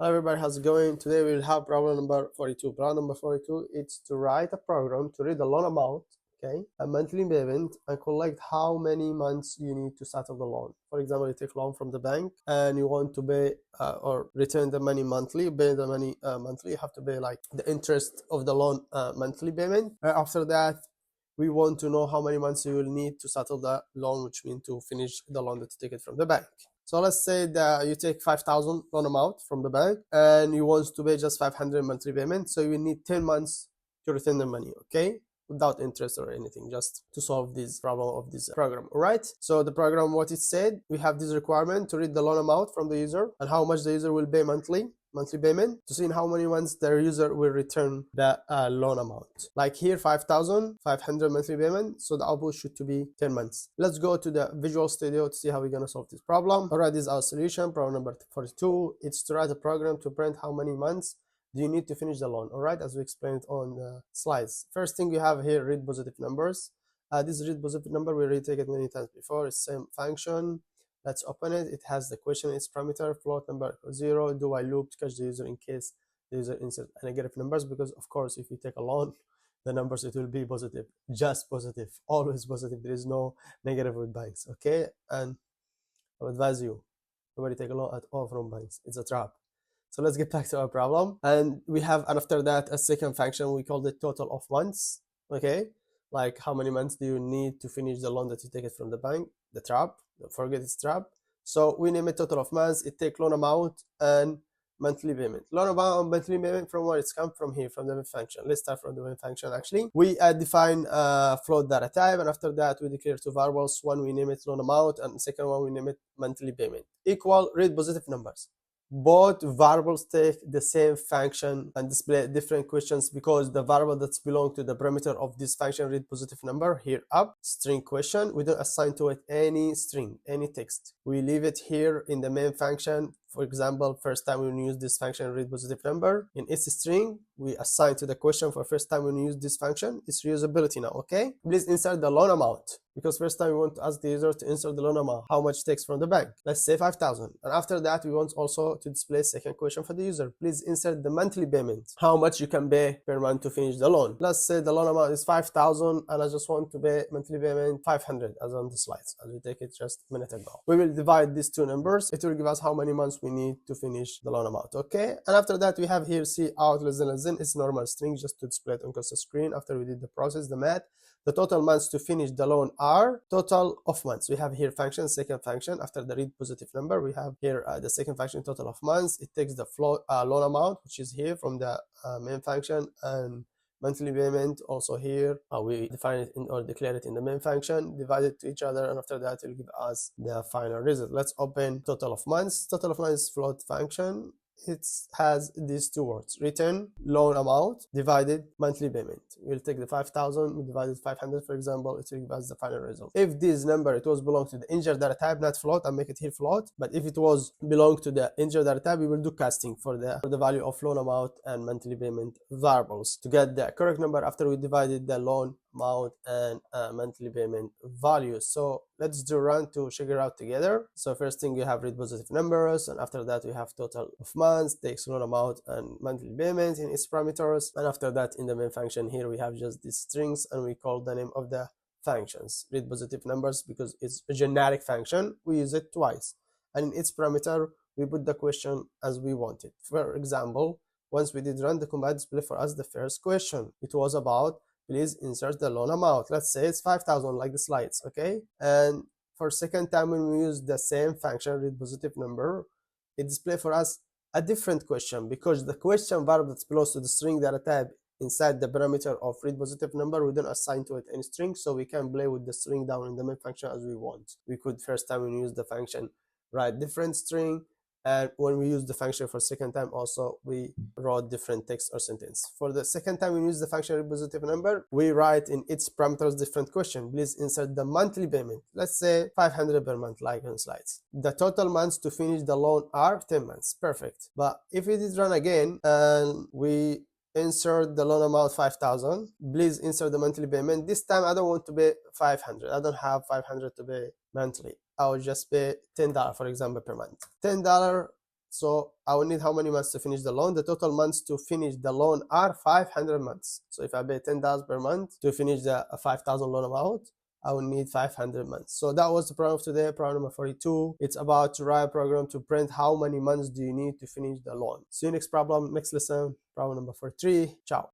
Hello everybody, how's it going? Today we'll have problem number 42. Problem number 42 is to write a program to read the loan amount, okay, a monthly payment, and collect how many months you need to settle the loan. For example, you take loan from the bank and you want to pay or return the money monthly, pay the money monthly. You have to pay like the interest of the loan monthly payment. After that, we want to know how many months you will need to settle the loan, which means to finish the loan that you take it from the bank. So let's say that you take 5,000 loan amount from the bank and you want to pay just 500 monthly payment. So you need 10 months to return the money, okay? Without interest or anything, just to solve this problem of this program. All right, so the program, what it said, we have this requirement to read the loan amount from the user and how much the user will pay monthly payment, to see in how many months the user will return the loan amount. Like here, 5,500 monthly payment, so the output should to be 10 months. Let's go to the Visual Studio to see how we're gonna solve this problem. All right, this is our solution. Problem number 42. It's to write a program to print how many months do you need to finish the loan. All right, as we explained on the slides. First thing we have here, read positive numbers. This read positive number, we already take it many times before. It's same function. Let's open it. It has the question, its parameter, float number 0. Do I loop to catch the user in case the user insert negative numbers? Because of course, if you take a loan, the numbers, it will be positive, just positive, always positive. There is no negative with banks, okay? And I would advise you, nobody take a loan at all from banks. It's a trap. So let's get back to our problem. And we have, and after that, a second function. We call it total of months, okay? Like how many months do you need to finish the loan that you take it from the bank? The trap, don't forget it's trap. So we name it total of months. It take loan amount and monthly payment. Loan amount and monthly payment, from where it's come from here, from the main function. Let's start from the main function actually. We define float data type, and after that we declare two variables. One we name it loan amount, and the second one we name it monthly payment. Equal read positive numbers. Both variables take the same function and display different questions because the variable that's belong to the parameter of this function read positive number here up string question. We don't assign to it any string, any text. We leave it here in the main function. For example, first time when we use this function read positive number in its string, we assign to the question for first time when we use this function. It's reusability now, okay? Please insert the loan amount, because first time we want to ask the user to insert the loan amount, how much takes from the bank. Let's say 5,000. And after that, we want also to display second question for the user. Please insert the monthly payment, how much you can pay per month to finish the loan. Let's say the loan amount is 5,000 and I just want to pay monthly payment 500 as on the slides, as we take it just a minute ago. We will divide these two numbers. It will give us how many months we need to finish the loan amount, okay? And after that, we have here C out less than. It's normal string just to display it on the screen after we did the process, the math. The total months to finish the loan are total of months. We have here function, second function. After the read positive number, we have here the second function, total of months. It takes the loan amount, which is here from the main function, and monthly payment also here. We define it or declare it in the main function, divide it to each other, and after that it will give us the final result. Let's open total of months. Total of months float function. It has these two words, return loan amount divided monthly payment. We'll take the 5,000, we divided 500, for example, it will give us the final result. If this number, it was belong to the integer data type, not float, I'll make it here float. But if it was belong to the integer data type, we will do casting for the value of loan amount and monthly payment variables to get the correct number after we divided the loan amount and monthly payment values. So let's do run to figure out together. So first thing, you have read positive numbers, and after that we have total of months, takes loan amount and monthly payment in its parameters, and after that in the main function here we have just these strings, and we call the name of the functions read positive numbers because it's a generic function. We use it twice, and in its parameter we put the question as we want it. For example, once we did run, the combine display for us the first question. It was about please insert the loan amount. Let's say it's 5,000 like the slides, okay? And for second time when we use the same function read positive number, it display for us a different question, because the question variable that belongs to the string data type inside the parameter of read positive number, we don't assign to it any string, so we can play with the string down in the main function as we want. We could first time when we use the function write different string, and when we use the function for second time also we wrote different text or sentence. For the second time we use the function read positive number, we write in its parameters different question. Please insert the monthly payment. Let's say 500 per month like on slides. The total months to finish the loan are 10 months. Perfect. But if we did run again and we insert the loan amount 5,000, please insert the monthly payment. This time I don't want to pay 500. I don't have 500 to pay monthly. I will just pay $10, for example, per month. $10 So I will need how many months to finish the loan. The total months to finish the loan are 500 months. So if I pay $10 per month to finish the 5,000 loan amount, I will need 500 months. So that was the problem of today, problem number 42. It's about to write a program to print how many months do you need to finish the loan. See you next problem, next lesson, problem number 43. Ciao.